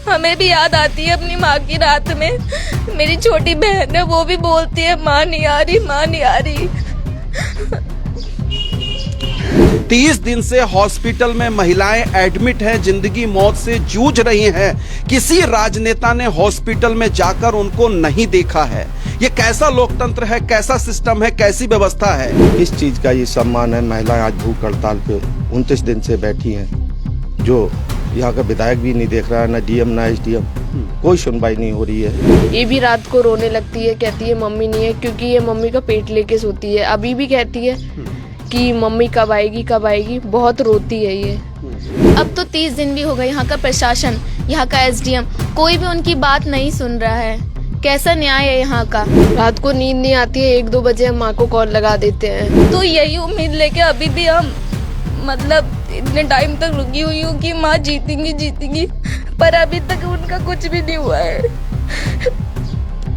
हमें भी याद आती है अपनी माँ की रात में। मेरी छोटी बहन है, वो भी बोलती है माँ नहीं आ रही, माँ नहीं आ रही। 30 दिन से हॉस्पिटल में महिलाएं एडमिट हैं, जिंदगी मौत से जूझ रही हैं। किसी राजनेता ने हॉस्पिटल में जाकर उनको नहीं देखा है। ये कैसा लोकतंत्र है, कैसा सिस्टम है, कैसी व्यवस्था है? किस चीज का ये सम्मान है? महिलाएं आज भूख हड़ताल पे 29 दिन से बैठी हैं, जो यहाँ का विधायक भी नहीं देख रहा है, ना डीएम ना एसडीएम, कोई सुनवाई नहीं हो रही है। ये भी रात को रोने लगती है, कहती है मम्मी नहीं है, क्योंकि ये मम्मी का पेट लेके सोती है। अभी भी कहती है कि मम्मी कब आएगी कब आएगी, बहुत रोती है ये। अब तो 30 दिन भी हो गए, यहाँ का प्रशासन, यहाँ का एसडीएम कोई भी उनकी बात नहीं सुन रहा है। कैसा न्याय है यहाँ का? रात को नींद नहीं आती है, 1-2 बजे हम माँ को कॉल लगा देते हैं। तो यही उम्मीद लेके अभी भी हम मतलब इतने टाइम तक रुकी हुई हूँ कि माँ जीतेंगी, पर अभी तक उनका कुछ भी नहीं हुआ है।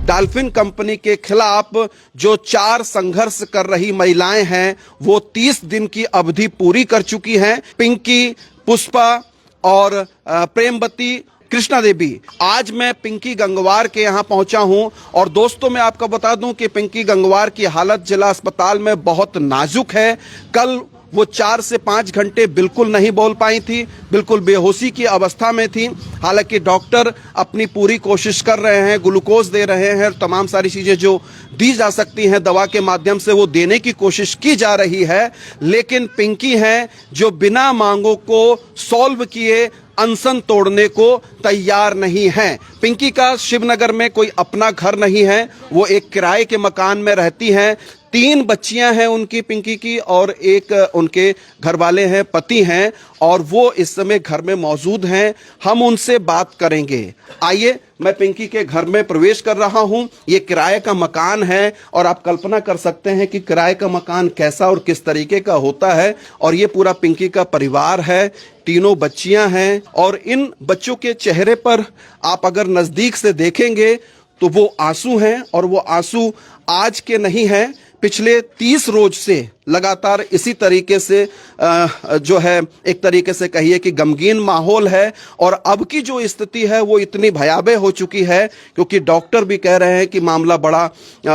डॉल्फिन कंपनी के खिलाफ जो 4 संघर्ष कर रही महिलाएं हैं, वो 30 दिन की अवधि पूरी कर चुकी हैं। पिंकी, पुष्पा और प्रेमवती, कृष्णा देवी। आज मैं पिंकी गंगवार के यहाँ पहुंचा हूं और दोस्तों मैं आपको बता दूं कि पिंकी गंगवार की हालत जिला अस्पताल में बहुत नाजुक है। कल वो 4 से 5 घंटे बिल्कुल नहीं बोल पाई थी, बिल्कुल बेहोशी की अवस्था में थी। हालांकि डॉक्टर अपनी पूरी कोशिश कर रहे हैं, ग्लूकोज दे रहे हैं, तमाम सारी चीज़ें जो दी जा सकती हैं दवा के माध्यम से वो देने की कोशिश की जा रही है। लेकिन पिंकी हैं जो बिना मांगों को सॉल्व किए अनशन तोड़ने को तैयार नहीं हैं। पिंकी का शिवनगर में कोई अपना घर नहीं है, वो एक किराए के मकान में रहती हैं। 3 बच्चियां हैं उनकी, पिंकी की, और एक उनके घर वाले हैं, पति हैं, और वो इस समय घर में मौजूद हैं। हम उनसे बात करेंगे। आइए, मैं पिंकी के घर में प्रवेश कर रहा हूं। ये किराए का मकान है और आप कल्पना कर सकते हैं कि किराए का मकान कैसा और किस तरीके का होता है। और ये पूरा पिंकी का परिवार है, तीनों बच्चियां हैं, और इन बच्चों के चेहरे पर आप अगर नजदीक से देखेंगे तो वो आंसू हैं, और वो आंसू आज के नहीं हैं, पिछले 30 रोज से लगातार इसी तरीके से जो है एक तरीके से कहिए कि गमगीन माहौल है। और अब की जो स्थिति है वो इतनी भयावह हो चुकी है क्योंकि डॉक्टर भी कह रहे हैं कि मामला बड़ा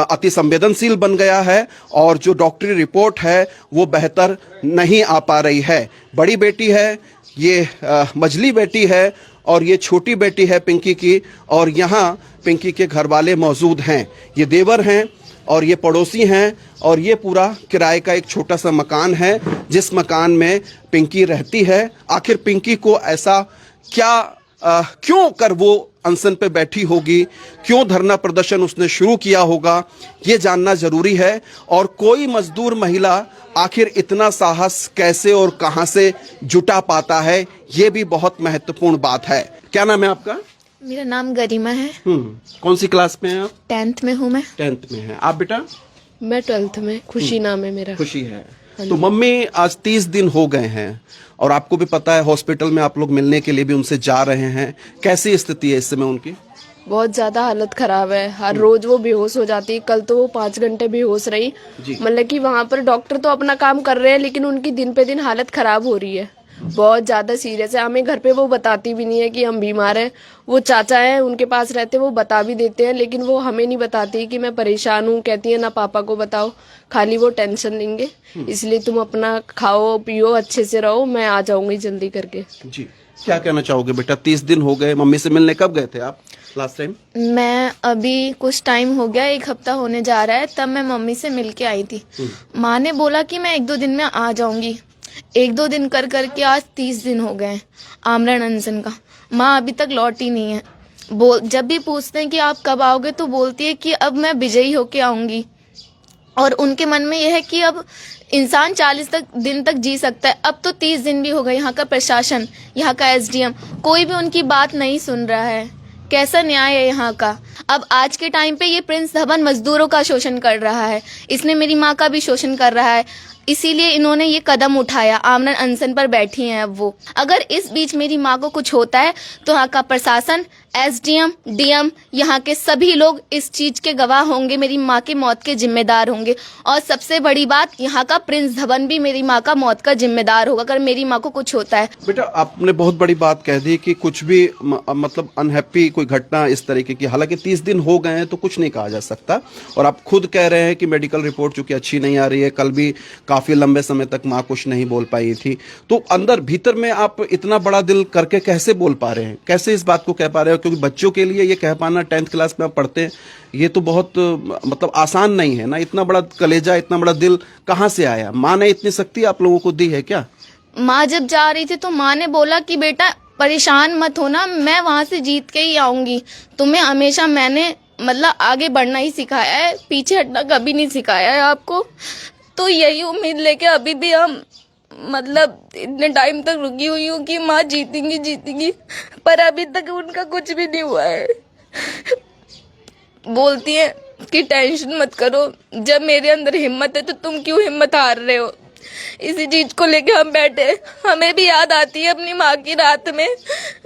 अति संवेदनशील बन गया है और जो डॉक्टरी रिपोर्ट है वो बेहतर नहीं आ पा रही है। बड़ी बेटी है, ये मझली बेटी है, और ये छोटी बेटी है पिंकी की, और यहाँ पिंकी के घर वाले मौजूद हैं। ये देवर हैं और ये पड़ोसी हैं, और ये पूरा किराए का एक छोटा सा मकान है जिस मकान में पिंकी रहती है। आखिर पिंकी को ऐसा क्या क्यों कर वो अनशन पे बैठी होगी, क्यों धरना प्रदर्शन उसने शुरू किया होगा, ये जानना जरूरी है। और कोई मजदूर महिला आखिर इतना साहस कैसे और कहां से जुटा पाता है, ये भी बहुत महत्वपूर्ण बात है। क्या नाम है आपका? मेरा नाम गरिमा है। कौन सी क्लास में हैं आप? 10th में हूँ मैं। 10th में है आप बेटा? मैं 12th में। खुशी नाम है मेरा। खुशी है। तो मम्मी आज 30 दिन हो गए हैं और आपको भी पता है हॉस्पिटल में आप लोग मिलने के लिए भी उनसे जा रहे हैं। कैसी स्थिति है इस समय उनकी? बहुत ज्यादा हालत खराब है, हर रोज वो बेहोश हो जाती है। कल तो वो 5 घंटे बेहोश रही। मतलब कि वहाँ पर डॉक्टर तो अपना काम कर रहे हैं लेकिन उनकी दिन पे दिन हालत खराब हो रही है, बहुत ज्यादा सीरियस है। हमें घर पे वो बताती भी नहीं है कि हम बीमार हैं। वो चाचा है उनके पास रहते, वो बता भी देते हैं लेकिन वो हमें नहीं बताती कि मैं परेशान हूँ। कहती है ना पापा को बताओ, खाली वो टेंशन लेंगे, इसलिए तुम अपना खाओ पियो अच्छे से रहो, मैं आ जाऊंगी जल्दी करके। जी, क्या कहना चाहोगे बेटा? 30 दिन हो गए, मम्मी से मिलने कब गए थे आप लास्ट टाइम? मैं अभी कुछ टाइम हो गया, 1 हफ्ता होने जा रहा है, तब मैं मम्मी से मिल के आई थी। माँ ने बोला कि मैं 1-2 दिन में आ जाऊंगी। 1-2 दिन कर करके आज 30 दिन हो गए आमरण अनशन का। माँ अभी तक लौटी नहीं है। जब भी पूछते हैं कि आप कब आओगे तो बोलती है कि अब मैं विजयी होके आऊंगी। और उनके मन में यह है कि अब इंसान 40 दिन तक जी सकता है। अब तो 30 दिन भी हो गए, यहाँ का प्रशासन, यहाँ का एसडीएम कोई भी उनकी बात नहीं सुन रहा है। कैसा न्याय है यहाँ का? अब आज के टाइम पे ये प्रिंस धवन मजदूरों का शोषण कर रहा है, इसने मेरी माँ का भी शोषण कर रहा है, इसीलिए इन्होंने ये कदम उठाया, आमरण अनशन पर बैठी हैं अब वो। अगर इस बीच मेरी माँ को कुछ होता है तो यहाँ का प्रशासन, एसडीएम, डीएम, यहाँ के सभी लोग इस चीज के गवाह होंगे, मेरी माँ की मौत के जिम्मेदार होंगे। और सबसे बड़ी बात, यहाँ का प्रिंस धवन भी मेरी माँ का मौत का जिम्मेदार होगा अगर मेरी माँ को कुछ होता है। बेटा, आपने बहुत बड़ी बात कह दी कि कुछ भी मतलब अनहैप्पी कोई घटना इस तरीके की, हालांकि 30 दिन हो गए हैं तो कुछ नहीं कहा जा सकता। और आप खुद कह रहे हैं कि मेडिकल रिपोर्ट चूंकि अच्छी नहीं आ रही है, कल भी काफी लंबे समय तक माँ कुछ नहीं बोल पाई थी, तो अंदर भीतर में आप इतना बड़ा दिल करके कैसे बोल पा रहे हैं, कैसे इस बात को कह पा रहे हो? क्योंकि बच्चों के लिए ये कह पाना 10th क्लास में आप पढ़ते हैं, ये तो बहुत मतलब आसान नहीं है ना। इतना बड़ा कलेजा, इतना बड़ा दिल कहाँ से आया? माँ ने इतनी शक्ति आप लोगों को दी है क्या? माँ जब जा रही थी तो माँ ने बोला कि बेटा परेशान मत होना, मैं वहां से जीत के ही आऊंगी। तुम्हें हमेशा मैंने मतलब आगे बढ़ना ही सिखाया है, पीछे हटना कभी नहीं सिखाया है आपको। तो यही उम्मीद लेके अभी भी हम मतलब इतने टाइम तक रुकी हुई हूँ कि माँ जीतेंगी जीतेंगी, पर अभी तक उनका कुछ भी नहीं हुआ है। बोलती है कि टेंशन मत करो, जब मेरे अंदर हिम्मत है तो तुम क्यों हिम्मत हार रहे हो। इसी चीज को लेके हम बैठे। हमें भी याद आती है अपनी माँ की रात में।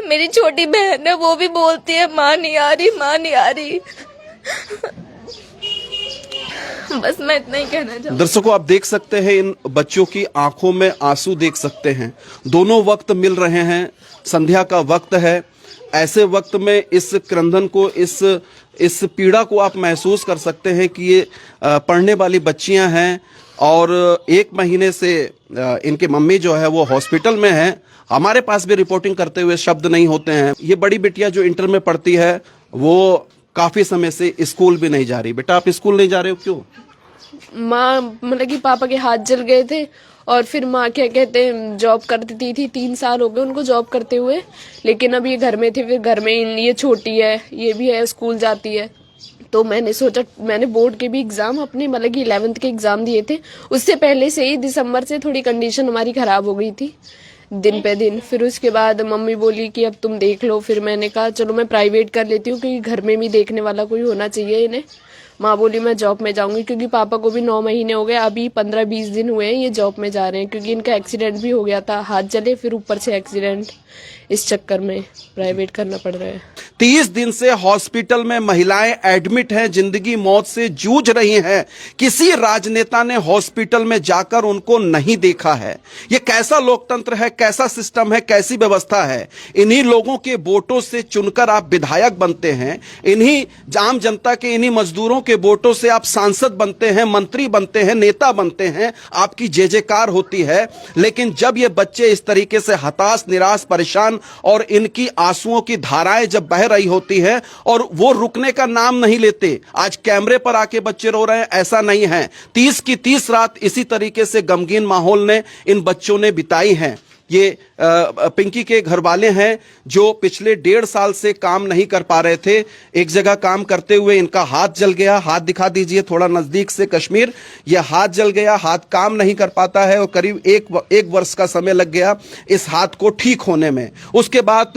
मेरी छोटी बहन है, वो भी बोलती है माँ नहीं आ रही, माँ नहीं आ रही। बस मैं इतना ही कहना चाहूँ। दर्शकों, आप देख सकते हैं इन बच्चों की आंखों में आंसू देख सकते हैं। दोनों वक्त मिल रहे हैं, संध्या का वक्त है। ऐसे वक्त में इस क्रंदन को, इस पीड़ा को आप महसूस कर सकते हैं कि ये पढ़ने वाली बच्चियां हैं और 1 महीने से इनके मम्मी जो है वो हॉस्पिटल में है। हमारे पास भी रिपोर्टिंग करते हुए शब्द नहीं होते हैं। ये बड़ी बिटिया जो इंटर में पढ़ती है वो काफी समय से स्कूल भी नहीं जा रही। बेटा, आप स्कूल नहीं जा रहे हो, क्यों? माँ मतलब कि पापा के हाथ जल गए थे और फिर माँ क्या कहते हैं जॉब करती थी। 3 साल हो गए उनको जॉब करते हुए, लेकिन अब ये घर में थे। फिर घर में ये छोटी है, ये भी है, स्कूल जाती है। तो मैंने सोचा, मैंने बोर्ड के भी एग्जाम अपने मतलब कि 11th के एग्जाम दिए थे। उससे पहले से ही दिसंबर से थोड़ी कंडीशन हमारी खराब हो गई थी दिन पे दिन। फिर उसके बाद मम्मी बोली कि अब तुम देख लो। फिर मैंने कहा चलो मैं प्राइवेट कर लेती हूँ, क्योंकि घर में भी देखने वाला कोई होना चाहिए इन्हें। माँ बोली मैं जॉब में जाऊंगी, क्योंकि पापा को भी 9 महीने हो गए, अभी 15-20 दिन हुए हैं ये जॉब में जा रहे हैं, क्योंकि इनका एक्सीडेंट भी हो गया था, हाथ जले, फिर ऊपर से एक्सीडेंट। इस चक्कर में प्राइवेट करना पड़ रहा है। 30 दिन से हॉस्पिटल में महिलाएं एडमिट हैं, जिंदगी मौत से जूझ रही हैं। किसी राजनेता ने हॉस्पिटल में जाकर उनको नहीं देखा है। ये कैसा लोकतंत्र है, कैसा सिस्टम है, कैसी व्यवस्था है? इन्हीं लोगों के वोटों से चुनकर आप विधायक बनते हैं, इन्हीं आम जनता के, इन्हीं मजदूरों के वोटों से आप सांसद बनते हैं, मंत्री बनते हैं, नेता बनते हैं, आपकी जय जयकार होती है। लेकिन जब ये बच्चे इस तरीके से हताश, निराश, परेशान और इनकी आंसुओं की धाराएं जब बह रही होती है और वो रुकने का नाम नहीं लेते, आज कैमरे पर आके बच्चे रो रहे हैं, ऐसा नहीं है। 30 की 30 रात इसी तरीके से गमगीन माहौल ने इन बच्चों ने बिताई हैं। ये पिंकी के घर वाले हैं जो पिछले 1.5 साल से काम नहीं कर पा रहे थे। एक जगह काम करते हुए इनका हाथ जल गया। हाथ दिखा दीजिए थोड़ा नजदीक से, कश्मीर। यह हाथ जल गया, हाथ काम नहीं कर पाता है और करीब एक वर्ष का समय लग गया इस हाथ को ठीक होने में। उसके बाद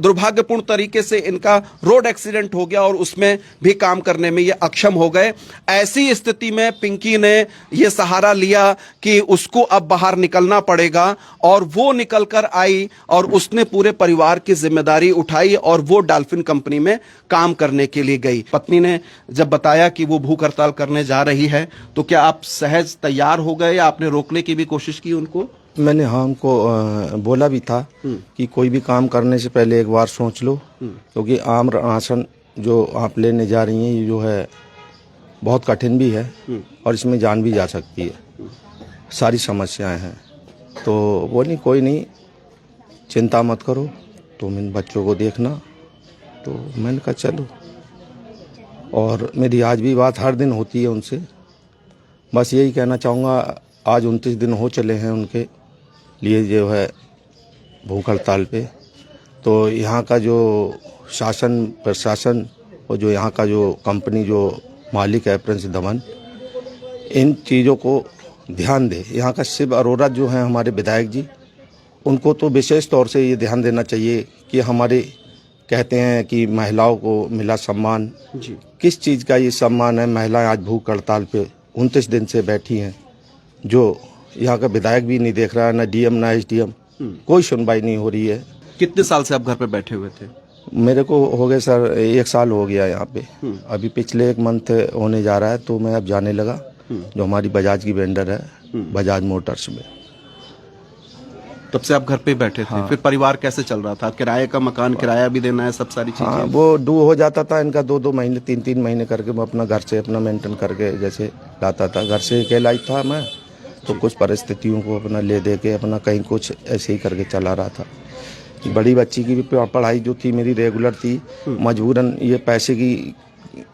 दुर्भाग्यपूर्ण तरीके से इनका रोड एक्सीडेंट हो गया और उसमें भी काम करने में ये अक्षम हो गए। ऐसी स्थिति में पिंकी ने यह सहारा लिया कि उसको अब बाहर निकलना पड़ेगा और वो निकल कर आई और उसने पूरे परिवार की जिम्मेदारी उठाई और वो डॉल्फिन कंपनी में काम करने के लिए गई। पत्नी ने जब बताया कि वो भूख हड़ताल करने जा रही है तो क्या आप सहज तैयार हो गए या आपने रोकने की भी कोशिश की उनको? मैंने हाँ उनको बोला भी था कि कोई भी काम करने से पहले एक बार सोच लो, क्योंकि आम राशन जो आप लेने जा रही हैं ये जो है बहुत कठिन भी है और इसमें जान भी जा सकती है, सारी समस्याएं हैं। तो वो नहीं, कोई नहीं, चिंता मत करो, तुम इन बच्चों को देखना। तो मैंने कहा चलो, और मेरी आज भी बात हर दिन होती है उनसे। बस यही कहना चाहूँगा, आज 29 दिन हो चले हैं उनके लिए जो है भूख हड़ताल पे। तो यहाँ का जो शासन प्रशासन और जो यहाँ का जो कंपनी जो मालिक है प्रिंस धवन, इन चीज़ों को ध्यान दे। यहाँ का शिव अरोड़ा जो हैं हमारे विधायक जी, उनको तो विशेष तौर से ये ध्यान देना चाहिए कि हमारे कहते हैं कि महिलाओं को मिला सम्मान जी, किस चीज़ का ये सम्मान है? महिलाएं आज भूख हड़ताल पे 29 दिन से बैठी हैं, जो यहाँ का विधायक भी नहीं देख रहा है, ना डीएम ना एसडीएम, कोई सुनवाई नहीं हो रही है। कितने साल से आप घर पे बैठे हुए थे? मेरे को हो गए सर 1 साल हो गया यहाँ पे। अभी पिछले 1 मंथ होने जा रहा है, तो मैं अब जाने लगा। जो हमारी बजाज की वेंडर है, बजाज मोटर्स में। तब से आप घर पे बैठे थे। फिर परिवार कैसे चल रहा था? किराए का मकान, किराया भी देना है, सब सारी हाँ, चीजें। वो ड्यू हो जाता था इनका 2-2 महीने 3-3 महीने करके। मैं अपना घर से अपना मेंटेन करके जैसे लाता था। घर से अकेला ही था मैं, तो कुछ परिस्थितियों को अपना ले दे के अपना कहीं कुछ ऐसे ही करके चला रहा था। बड़ी बच्ची की भी पढ़ाई जो थी मेरी रेगुलर थी, मजबूरन ये पैसे की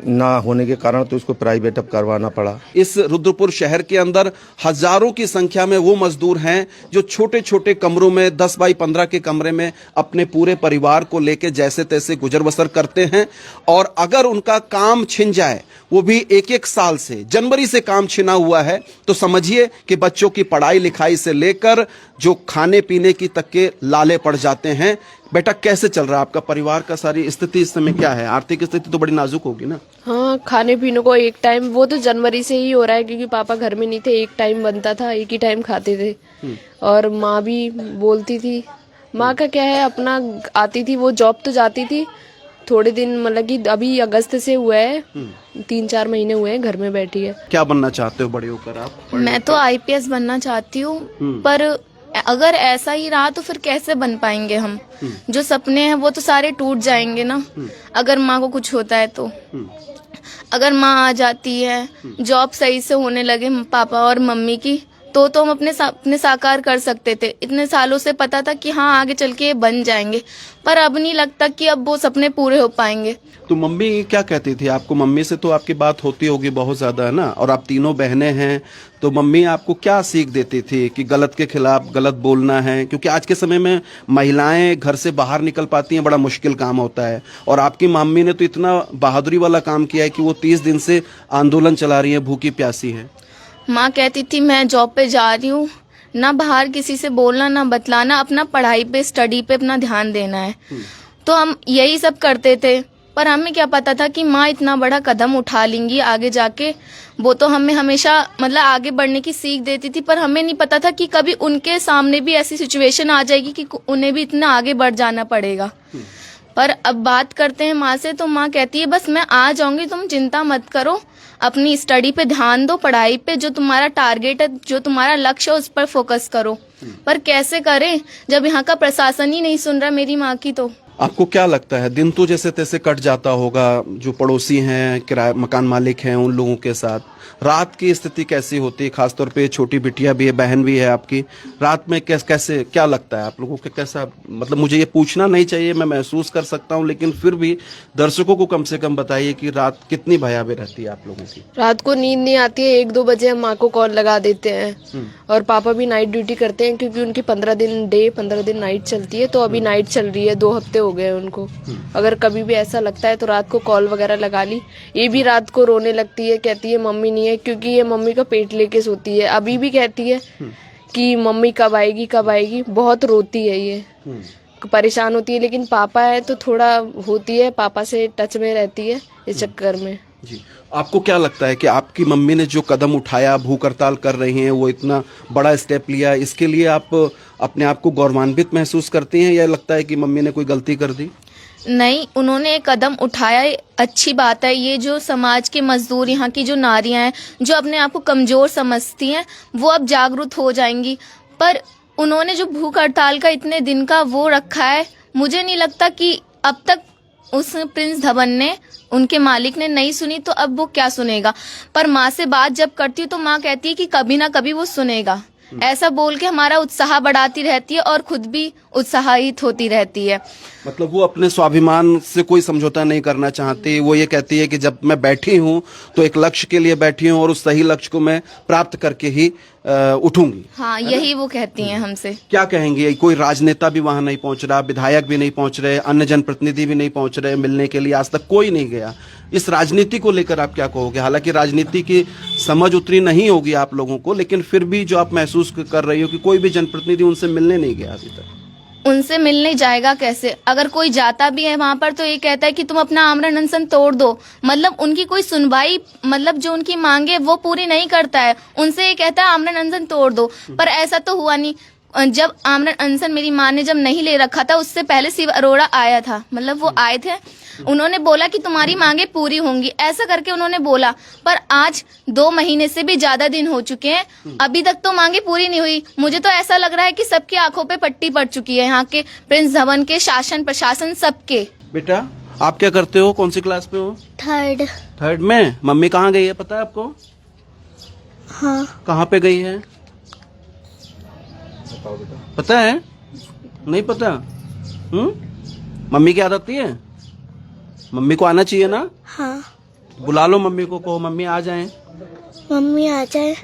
ना होने के कारण तो इसको प्राइवेट अब करवाना पड़ा। इस रुद्रपुर शहर के अंदर हजारों की संख्या में वो मजदूर हैं जो छोटे छोटे कमरों में 10 बाई 15 के कमरे में अपने पूरे परिवार को लेकर जैसे तैसे गुजर बसर करते हैं। और अगर उनका काम छिन जाए, वो भी 1-1 साल से, जनवरी से काम छिना हुआ है, तो समझिए कि बच्चों की पढ़ाई लिखाई से लेकर जो खाने पीने की तक के लाले पड़ जाते हैं। बेटा, कैसे चल रहा है आपका परिवार का? सारी स्थिति इस समय क्या है? आर्थिक स्थिति तो बड़ी नाजुक होगी ना? हाँ, खाने पीने को एक टाइम, वो तो जनवरी से ही हो रहा है क्योंकि पापा घर में नहीं थे। एक टाइम बनता था, एक ही टाइम खाते थे। और माँ भी बोलती थी। माँ का क्या है, अपना आती थी, वो जॉब तो जाती थी थोड़े दिन, मतलब कि अभी अगस्त से हुआ है, 3-4 महीने हुए हैं घर में बैठी है। क्या बनना चाहते हो बड़े होकर आप? मैं तो IPS बनना चाहती हूँ, पर अगर ऐसा ही रहा तो फिर कैसे बन पाएंगे हम? जो सपने हैं वो तो सारे टूट जाएंगे ना, अगर माँ को कुछ होता है तो। अगर माँ आ जाती है, जॉब सही से होने लगे पापा और मम्मी की, तो हम अपने साकार कर सकते थे। इतने सालों से पता था कि हाँ आगे चल के ये बन जाएंगे, पर अब नहीं लगता कि अब वो सपने पूरे हो पाएंगे। तो मम्मी क्या कहती थी आपको? मम्मी से तो आपकी बात होती होगी बहुत ज्यादा, है ना? और आप तीनों बहनें हैं, तो मम्मी आपको क्या सीख देती थी कि गलत के खिलाफ गलत बोलना है? क्योंकि आज के समय में महिलाएं घर से बाहर निकल पाती हैं, बड़ा मुश्किल काम होता है। और आपकी मम्मी ने तो इतना बहादुरी वाला काम किया है कि वो 30 दिन से आंदोलन चला रही है, भूखी प्यासी है। माँ कहती थी मैं जॉब पे जा रही हूँ, ना बाहर किसी से बोलना, ना बतलाना, अपना पढ़ाई पे, स्टडी पे अपना ध्यान देना है। तो हम यही सब करते थे, पर हमें क्या पता था कि माँ इतना बड़ा कदम उठा लेंगी आगे जाके। वो तो हमें हमेशा मतलब आगे बढ़ने की सीख देती थी, पर हमें नहीं पता था कि कभी उनके सामने भी ऐसी सिचुएशन आ जाएगी कि उन्हें भी इतना आगे बढ़ जाना पड़ेगा। पर अब बात करते हैं माँ से, तो माँ कहती है बस मैं आ जाऊंगी, तुम चिंता मत करो, अपनी स्टडी पे ध्यान दो, पढ़ाई पे, जो तुम्हारा टारगेट है, जो तुम्हारा लक्ष्य है, उस पर फोकस करो। पर कैसे करें जब यहाँ का प्रशासन ही नहीं सुन रहा मेरी माँ की? तो आपको क्या लगता है, दिन तो जैसे तैसे कट जाता होगा, जो पड़ोसी हैं, किराया मकान मालिक हैं, उन लोगों के साथ रात की स्थिति कैसी होती है? खासतौर पे छोटी बिटिया भी है, बहन भी है आपकी, रात में कैसे क्या लगता है आप लोगों को? कैसा, मतलब मुझे ये पूछना नहीं चाहिए, मैं महसूस कर सकता हूँ, लेकिन फिर भी दर्शकों को कम से कम बताइए कि रात कितनी भयावह रहती है आप लोगों की? रात को नींद नहीं आती है, 1-2 बजे हम माँ को कॉल लगा देते हैं। और पापा भी नाइट ड्यूटी करते हैं क्योंकि उनकी 15 दिन डे 15 दिन नाइट चलती है, तो अभी नाइट चल रही है, 2 हफ्ते हो गए उनको। अगर कभी भी ऐसा लगता है तो रात को कॉल वगैरह लगा ली। ये भी रात को रोने लगती है, कहती है मम्मी नहीं है, क्योंकि ये मम्मी का पेट लेके सोती है। अभी भी कहती है कि मम्मी कब आएगी कब आएगी, बहुत रोती है ये, परेशान होती है। लेकिन पापा है तो थोड़ा होती है, पापा से टच में रहती है इस चक्कर में। जी, आपको क्या लगता है कि आपकी मम्मी ने जो कदम उठाया, भूख हड़ताल कर रही हैं, वो इतना बड़ा स्टेप लिया, इसके लिए आप अपने आप को गौरवान्वित महसूस करती हैं, या लगता है कि मम्मी ने कोई गलती कर दी? नहीं, उन्होंने एक कदम उठाया, अच्छी बात है। ये जो समाज के मजदूर, यहाँ की जो नारियां हैं, जो अपने आप को कमजोर समझती हैं, वो अब जागरूक हो जाएंगी। पर उन्होंने जो भूख हड़ताल का इतने दिन का वो रखा है, मुझे नहीं लगता कि अब तक उस प्रिंस धवन ने, उनके मालिक ने नहीं सुनी, तो अब वो क्या सुनेगा। पर माँ से बात जब करती हूँ तो माँ कहती है कि कभी ना कभी वो सुनेगा। ऐसा बोल के हमारा उत्साह बढ़ाती रहती है और खुद भी उत्साहित होती रहती है। मतलब वो अपने स्वाभिमान से कोई समझौता नहीं करना चाहती। वो ये कहती है कि जब मैं बैठी हूँ तो एक लक्ष्य के लिए बैठी हूँ और उस सही लक्ष्य को मैं प्राप्त करके ही उठूंगी। हाँ, यही वो कहती हैं हमसे। क्या कहेंगे? कोई राजनेता भी वहां नहीं पहुंच रहा, विधायक भी नहीं पहुंच रहे, अन्य जनप्रतिनिधि भी नहीं पहुंच रहे मिलने के लिए, आज तक कोई नहीं गया। इस राजनीति को लेकर आप क्या कहोगे? हालांकि राजनीति की समझ उतरी नहीं होगी आप लोगों को, लेकिन फिर भी जो आप महसूस कर रही हो कि कोई भी जनप्रतिनिधि उनसे मिलने नहीं गया अभी तक। उनसे मिलने जाएगा कैसे? अगर कोई जाता भी है वहां पर तो ये कहता है कि तुम अपना आमरण अनशन तोड़ दो। मतलब उनकी कोई सुनवाई, मतलब जो उनकी मांगे वो पूरी नहीं करता है। उनसे ये कहता है आमरण अनशन तोड़ दो, पर ऐसा तो हुआ नहीं। जब आमरण अनशन मेरी माँ ने जब नहीं ले रखा था, उससे पहले शिव अरोड़ा आया था, मतलब वो आए थे, उन्होंने बोला कि तुम्हारी मांगे पूरी होंगी, ऐसा करके उन्होंने बोला। पर आज 2 महीने से भी ज्यादा दिन हो चुके हैं, अभी तक तो मांगे पूरी नहीं हुई। मुझे तो ऐसा लग रहा है कि सबकी आंखों पे पट्टी पड़ चुकी है, यहाँ के प्रिंस धवन के, शासन प्रशासन सबके। बेटा आप क्या करते हो, कौन सी क्लास में हो? थर्ड में। मम्मी कहाँ गई है पता है आपको? हाँ। कहाँ पे गई है पता है? नहीं पता? मम्मी की याद आती है? मम्मी को आना चाहिए ना? हाँ। बुला लो मम्मी को, कहो मम्मी आ जाएं। मम्मी आ जाए।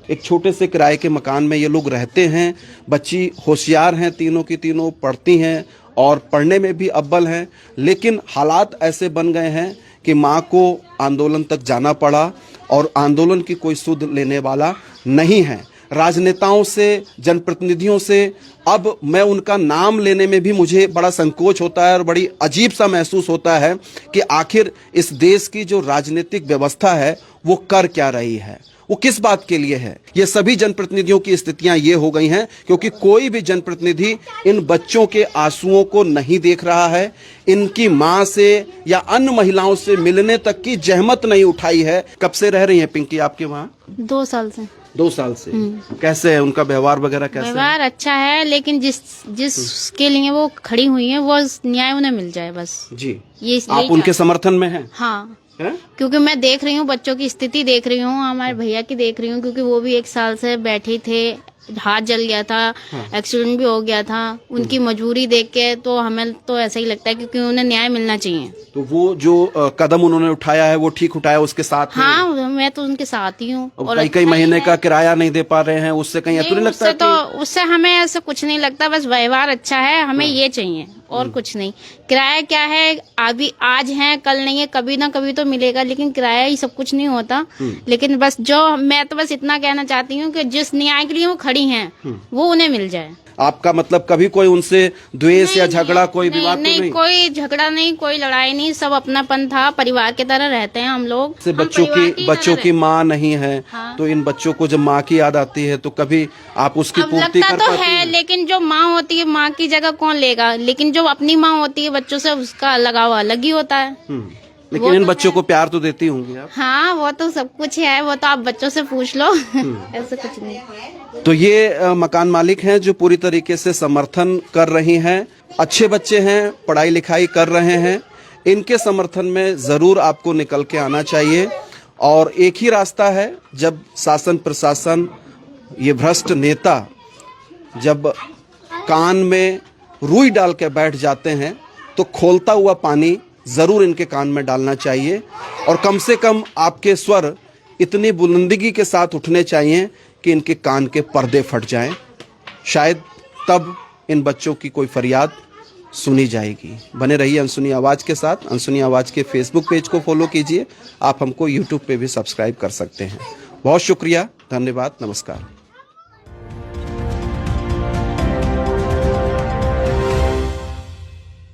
एक छोटे से किराए के मकान में ये लोग रहते हैं। बच्ची होशियार हैं, तीनों की तीनों पढ़ती हैं और पढ़ने में भी अव्वल हैं, लेकिन हालात ऐसे बन गए हैं कि माँ को आंदोलन तक जाना पड़ा और आंदोलन की कोई सुध लेने वाला नहीं है। राजनेताओं से, जनप्रतिनिधियों से अब मैं उनका नाम लेने में भी मुझे बड़ा संकोच होता है और बड़ी अजीब सा महसूस होता है कि आखिर इस देश की जो राजनीतिक व्यवस्था है वो कर क्या रही है, वो किस बात के लिए है। ये सभी जनप्रतिनिधियों की स्थितियां ये हो गई हैं क्योंकि कोई भी जनप्रतिनिधि इन बच्चों के आंसुओं को नहीं देख रहा है, इनकी मां से या अन्य महिलाओं से मिलने तक की जहमत नहीं उठाई है। कब से रह रही हैं पिंकी आपके वहाँ? 2 साल से। 2 साल से। कैसे है उनका व्यवहार वगैरह, कैसे? व्यवहार अच्छा है, लेकिन जिसके लिए वो खड़ी हुई है वो न्याय उन्हें मिल जाए बस। जी, ये आप उनके समर्थन में हैं? हाँ है? क्योंकि मैं देख रही हूँ, बच्चों की स्थिति देख रही हूँ, हमारे भैया की देख रही हूँ, क्योंकि वो भी 1 साल से बैठे थे, हाथ जल गया था, एक्सीडेंट भी हो गया था। उनकी मजबूरी देख के तो हमें तो ऐसा ही लगता है, क्योंकि उन्हें न्याय मिलना चाहिए। तो वो जो कदम उन्होंने उठाया है वो ठीक उठाया, उसके साथ में? हाँ, मैं तो उनके साथ ही हूँ। और कई महीने का किराया नहीं दे पा रहे हैं, उससे कहीं ऐसा नहीं लगता? तो उससे हमें ऐसा कुछ नहीं लगता, बस व्यवहार अच्छा है, हमें ये चाहिए और कुछ नहीं। किराया क्या है, अभी आज है कल नहीं है, कभी ना कभी तो मिलेगा, लेकिन किराया ही सब कुछ नहीं होता। लेकिन बस मैं तो बस इतना कहना चाहती हूँ कि जिस न्याय के लिए वो खड़ी हैं वो उन्हें मिल जाए। आपका मतलब कभी कोई उनसे द्वेष या झगड़ा, कोई विवाद तो नहीं? कोई झगड़ा नहीं, कोई लड़ाई नहीं, सब अपनापन था, परिवार की तरह रहते हैं हम लोग। से बच्चों की माँ नहीं है। हाँ। तो इन बच्चों को जब माँ की याद आती है तो कभी आप उसकी पूर्ति कर पाती हैं? है, लेकिन जो माँ होती है, माँ की जगह कौन लेगा, लेकिन जो अपनी माँ होती है बच्चों से, उसका लगाव अलग ही होता है। लेकिन इन बच्चों को प्यार तो देती होंगी आप? हाँ, वो तो सब कुछ है, वो तो आप बच्चों से पूछ लो। ऐसा कुछ नहीं। तो ये मकान मालिक हैं जो पूरी तरीके से समर्थन कर रही हैं। अच्छे बच्चे हैं, पढ़ाई लिखाई कर रहे हैं, इनके समर्थन में जरूर आपको निकल के आना चाहिए। और एक ही रास्ता है, जब शासन प्रशासन, ये भ्रष्ट नेता जब कान में रुई डाल के बैठ जाते हैं तो खोलता हुआ पानी जरूर इनके कान में डालना चाहिए और कम से कम आपके स्वर इतनी बुलंदगी के साथ उठने चाहिए कि इनके कान के पर्दे फट जाएं। शायद तब इन बच्चों की कोई फरियाद सुनी जाएगी। बने रहिए अनसुनी आवाज के साथ। अनसुनी आवाज के फेसबुक पेज को फॉलो कीजिए। आप हमको यूट्यूब पे भी सब्सक्राइब कर सकते हैं। बहुत शुक्रिया, धन्यवाद, नमस्कार।